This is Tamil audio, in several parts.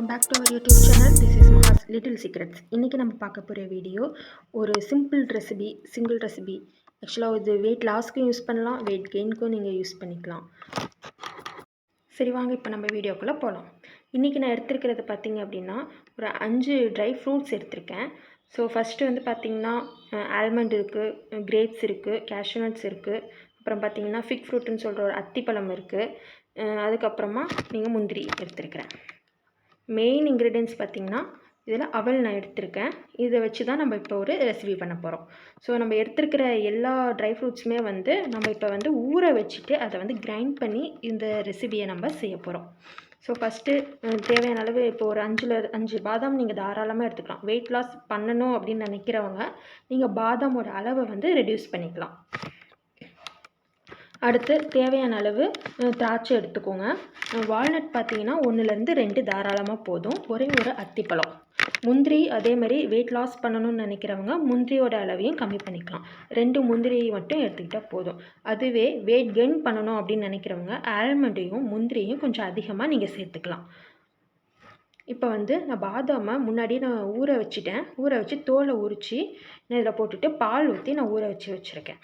Back to our YouTube channel. This is Maha's little secrets. இன்றைக்கி நம்ம பார்க்க போகிற வீடியோ ஒரு சிம்பிள் ரெசிபி, சிங்கிள் ரெசிபி. ஆக்சுவலாக இது வெயிட் லாஸ்க்கும் யூஸ் பண்ணலாம், வெயிட் கெயினுக்கும் நீங்கள் யூஸ் பண்ணிக்கலாம். சரி வாங்க இப்போ நம்ம வீடியோக்குள்ளே போகலாம். இன்றைக்கி நான் எடுத்துருக்கிறது பார்த்திங்க அப்படின்னா ஒரு 5 ட்ரை ஃப்ரூட்ஸ் எடுத்திருக்கேன். ஸோ ஃபஸ்ட்டு வந்து பார்த்திங்கன்னா ஆல்மண்ட் இருக்குது, கிரேப்ஸ் இருக்குது, கேஷ்யூ நட்ஸ் இருக்குது, அப்புறம் பார்த்திங்கன்னா ஃபிக் ஃப்ரூட்டுன்னு சொல்கிற ஒரு அத்திப்பழம் இருக்குது, அதுக்கப்புறமா நீங்கள் முந்திரி எடுத்துருக்கிறேன். மெயின் இன்க்ரீடியன்ட்ஸ் பார்த்திங்கன்னா இதில் அவல் நான் எடுத்திருக்கேன். இதை வச்சு தான் நம்ம இப்போ ஒரு ரெசிபி பண்ண போகிறோம். ஸோ நம்ம எடுத்துருக்கிற எல்லா ட்ரை ஃப்ரூட்ஸுமே வந்து நம்ம இப்போ வந்து ஊற வச்சுட்டு அதை வந்து கிரைண்ட் பண்ணி இந்த ரெசிபியை நம்ம செய்ய போகிறோம். ஸோ ஃபஸ்ட்டு தேவையான அளவு இப்போ ஒரு 5 பாதாம் நீங்கள் தாராளமாக எடுத்துக்கலாம். வெயிட் லாஸ் பண்ணணும் அப்படின்னு நினைக்கிறவங்க நீங்கள் பாதாமோட அளவை வந்து ரெடியூஸ் பண்ணிக்கலாம். அடுத்து தேவையான அளவு திராட்சை எடுத்துக்கோங்க. வால்நட் பார்த்தீங்கன்னா 1லேருந்து 2 தாராளமாக போதும். ஒரே ஒரு அத்திப்பழம். முந்திரி அதே மாதிரி வெயிட் லாஸ் பண்ணணும்னு நினைக்கிறவங்க முந்திரியோட அளவையும் கம்மி பண்ணிக்கலாம். 2 முந்திரியை மட்டும் எடுத்துக்கிட்டால் போதும். அதுவே வெயிட் கெயின் பண்ணணும் அப்படின்னு நினைக்கிறவங்க ஆல்மண்டையும் முந்திரியும் கொஞ்சம் அதிகமாக நீங்கள் சேர்த்துக்கலாம். இப்போ வந்து நான் பாதாமை முன்னாடியே நான் ஊற வச்சுட்டேன். ஊற வச்சு தோலை உரித்து நான் இதில் போட்டுட்டு பால் ஊற்றி நான் ஊற வச்சுருக்கேன்.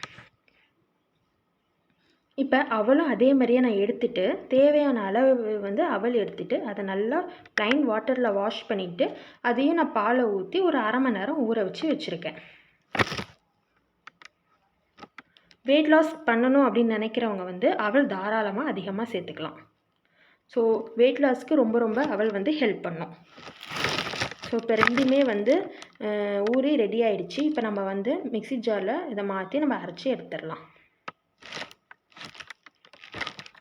இப்போ அவலும் அதே மாதிரியே நான் எடுத்துகிட்டு தேவையான அளவு வந்து அவல் எடுத்துகிட்டு அதை நல்லா ப்ளைன் வாட்டரில் வாஷ் பண்ணிவிட்டு அதையும் நான் பாலை ஊற்றி ஒரு 1/2 மணி நேரம் ஊற வச்சுருக்கேன். வெயிட் லாஸ் பண்ணணும் அப்படின்னு நினைக்கிறவங்க வந்து அவல் தாராளமாக அதிகமாக சேர்த்துக்கலாம். ஸோ வெயிட் லாஸ்க்கு ரொம்ப அவல் வந்து ஹெல்ப் பண்ணும். ஸோ இப்போ ரெண்டுமே வந்து ஊறி ரெடி ஆகிடுச்சு. இப்போ நம்ம வந்து மிக்ஸி ஜாரில் இதை மாற்றி நம்ம அரைச்சி எடுத்துடலாம்.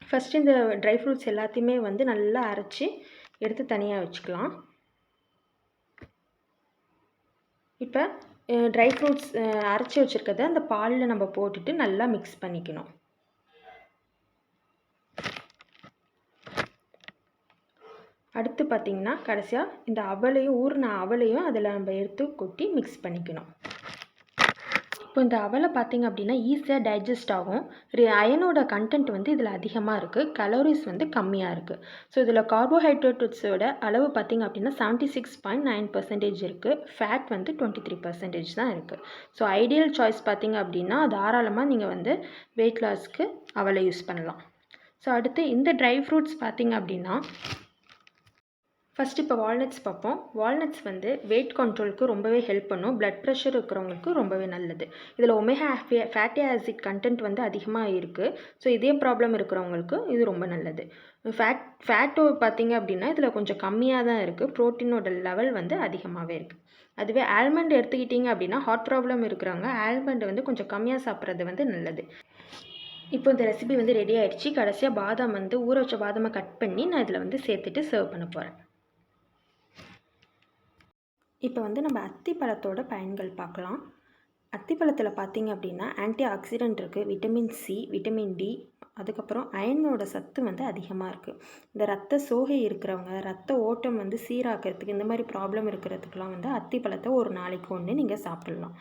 ஃபஸ்ட்டு இந்த ட்ரை ஃப்ரூட்ஸ் எல்லாத்தையுமே வந்து நல்லா அரைச்சி எடுத்து தனியாக வச்சுக்கலாம். இப்போ ட்ரை ஃப்ரூட்ஸ் அரைச்சி வச்சுருக்கதை அந்த பாலில் நம்ம போட்டுட்டு நல்லா மிக்ஸ் பண்ணிக்கணும். அடுத்து பார்த்திங்கன்னா கடைசியாக இந்த ஊறின அவலையும் அதில் நம்ம எடுத்து கொட்டி மிக்ஸ் பண்ணிக்கணும். இப்போ இந்த அவலை பார்த்திங்க அப்படின்னா ஈஸியாக டைஜஸ்ட் ஆகும். அயனோட கண்டென்ட் வந்து இதில் அதிகமாக இருக்குது, கலோரிஸ் வந்து கம்மியாக இருக்குது. ஸோ இதில் கார்போஹைட்ரேட்ஸோட அளவு பார்த்திங்க அப்படின்னா 76.9% இருக்குது. ஃபேட் வந்து 23% தான் இருக்குது. ஸோ ஐடியல் சாய்ஸ் பார்த்திங்க அப்படின்னா தாராளமாக நீங்கள் வந்து வெயிட் லாஸ்க்கு அவலை யூஸ் பண்ணலாம். ஸோ அடுத்து இந்த ட்ரை ஃப்ரூட்ஸ் பார்த்திங்க அப்படின்னா ஃபஸ்ட்டு இப்போ வால்நட்ஸ் பார்ப்போம். வால்நட்ஸ் வந்து வெயிட் கண்ட்ரோலுக்கு ரொம்பவே ஹெல்ப் பண்ணும். பிளட் ப்ரெஷர் இருக்கிறவங்களுக்கு ரொம்பவே நல்லது. இதில் ஒமேகா ஃபேட்டி ஆசிட் கண்டென்ட் வந்து அதிகமாக இருக்குது. ஸோ இதே ப்ராப்ளம் இருக்கிறவங்களுக்கு இது ரொம்ப நல்லது. ஃபேட்டோ பார்த்திங்க அப்படின்னா இதில் கொஞ்சம் கம்மியாக தான் இருக்குது. ப்ரோட்டீனோட லெவல் வந்து அதிகமாகவே இருக்குது. அதுவே ஆல்மண்ட் எடுத்துக்கிட்டிங்க அப்படின்னா ஹார்ட் ப்ராப்ளம் இருக்கிறவங்க ஆல்மண்ட் வந்து கொஞ்சம் கம்மியாக சாப்பிட்றது வந்து நல்லது. இப்போ இந்த ரெசிபி வந்து ரெடி ஆகிடுச்சு. கடைசியாக பாதாம் வந்து ஊற வச்ச பாதாமை கட் பண்ணி நான் இதில் வந்து சேர்த்துட்டு சர்வ் பண்ண போகிறேன். இப்போ வந்து நம்ம அத்திப்பழத்தோட பயன்கள் பார்க்கலாம். அத்திப்பழத்தில் பார்த்திங்க அப்படின்னா ஆன்டி ஆக்சிடென்ட் இருக்குது, விட்டமின் சி, விட்டமின் டி, அதுக்கப்புறம் அயனோட சத்து வந்து அதிகமாக இருக்குது. இந்த ரத்த சோகை இருக்கிறவங்க, ரத்த ஓட்டம் வந்து சீராக்கிறதுக்கு, இந்த மாதிரி ப்ராப்ளம் இருக்கிறதுக்கெலாம் வந்து அத்திப்பழத்தை ஒரு நாளைக்கு ஒன்று நீங்கள் சாப்பிட்லாம்.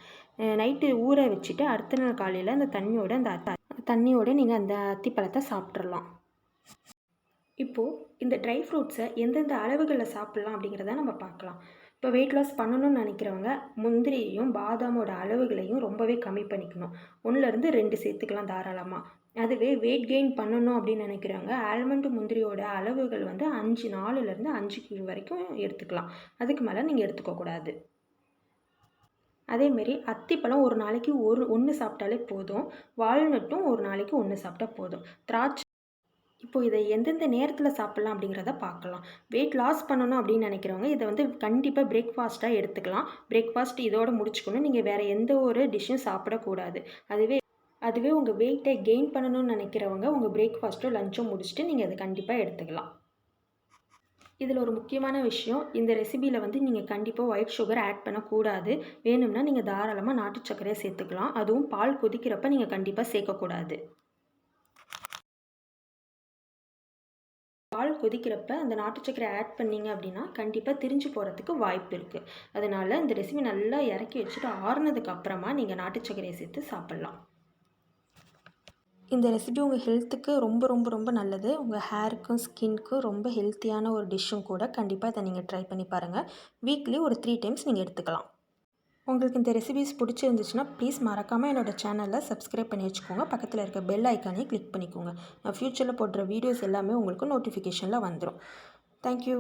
நைட்டு ஊற வச்சுட்டு அடுத்த நாள் காலையில் அந்த தண்ணியோடு நீங்கள் அந்த அத்திப்பழத்தை சாப்பிட்றலாம். இப்போது இந்த ட்ரை ஃப்ரூட்ஸை எந்தெந்த அளவுகளில் சாப்பிட்லாம் அப்படிங்கிறத நம்ம பார்க்கலாம். இப்போ வெயிட் லாஸ் பண்ணணும்னு நினைக்கிறவங்க முந்திரியையும் பாதாமோட அளவுகளையும் ரொம்பவே கம்மி பண்ணிக்கணும். 1லேருந்து 2 சேர்த்துக்கலாம் தாராளமாக. அதுவே வெயிட் கெயின் பண்ணணும் அப்படின்னு நினைக்கிறவங்க ஆல்மண்ட் முந்திரியோட அளவுகள் வந்து 4லேருந்து 5 வரைக்கும் எடுத்துக்கலாம். அதுக்கு மேலே நீங்கள் எடுத்துக்கக்கூடாது. அதேமாரி அத்திப்பழம் ஒரு நாளைக்கு ஒன்று சாப்பிட்டாலே போதும். வால்நட்டும் ஒரு நாளைக்கு 1 சாப்பிட்டா போதும். திராட்சை இப்போது இதை எந்தெந்த நேரத்தில் சாப்பிட்லாம் அப்படிங்கிறத பார்க்கலாம். வெயிட் லாஸ் பண்ணணும் அப்படின்னு நினைக்கிறவங்க இதை வந்து கண்டிப்பாக பிரேக்ஃபாஸ்ட்டாக எடுத்துக்கலாம். பிரேக்ஃபாஸ்ட் இதோடு முடிச்சுக்கணும். நீங்கள் வேறு எந்த ஒரு டிஷ்ஷும் சாப்பிடக்கூடாது. அதுவே உங்கள் வெயிட்டை கெயின் பண்ணணும்னு நினைக்கிறவங்க உங்கள் பிரேக்ஃபாஸ்ட்டோ லஞ்சோ முடிச்சுட்டு நீங்கள் அதை கண்டிப்பாக எடுத்துக்கலாம். இதில் ஒரு முக்கியமான விஷயம், இந்த ரெசிபியில் வந்து நீங்கள் கண்டிப்பாக ஒயிட் சுகர் ஆட் பண்ணக்கூடாது. வேணும்னா நீங்கள் தாராளமாக நாட்டு சர்க்கரையை சேர்த்துக்கலாம். அதுவும் பால் கொதிக்கிறப்ப நீங்கள் கண்டிப்பாக சேர்க்கக்கூடாது. பால் கொதிக்கிறப்ப அந்த நாட்டு சர்க்கரை ஆட் பண்ணிங்க அப்படின்னா கண்டிப்பாக திரிஞ்சு போகிறதுக்கு வாய்ப்பு இருக்குது. அதனால் இந்த ரெசிபி நல்லா இறக்கி வச்சுட்டு ஆறுனதுக்கு அப்புறமா நீங்கள் நாட்டு சர்க்கரையை சேர்த்து சாப்பிட்லாம். இந்த ரெசிபி உங்கள் ஹெல்த்துக்கு ரொம்ப ரொம்ப ரொம்ப நல்லது. உங்கள் ஹேருக்கும் ஸ்கின்க்கும் ரொம்ப ஹெல்த்தியான ஒரு டிஷ்ஷும் கூட. கண்டிப்பாக இதை நீங்கள் ட்ரை பண்ணி பாருங்கள். வீக்லி ஒரு 3 டைம்ஸ் நீங்கள் எடுத்துக்கலாம். உங்களுக்கு இந்த ரெசிபிஸ் பிடிச்சிருந்துச்சுன்னா ப்ளீஸ் மறக்காமல் என்னோடய சேனலை சப்ஸ்கிரைப் பண்ணி வச்சுக்கோங்க. பக்கத்தில் இருக்க பெல் ஐக்கானே கிளிக் பண்ணிக்கோங்க. நான் ஃப்யூச்சரில் போடுற வீடியோஸ் எல்லாமே உங்களுக்கு நோட்டிஃபிகேஷனில் வந்துடும். தேங்க்யூ.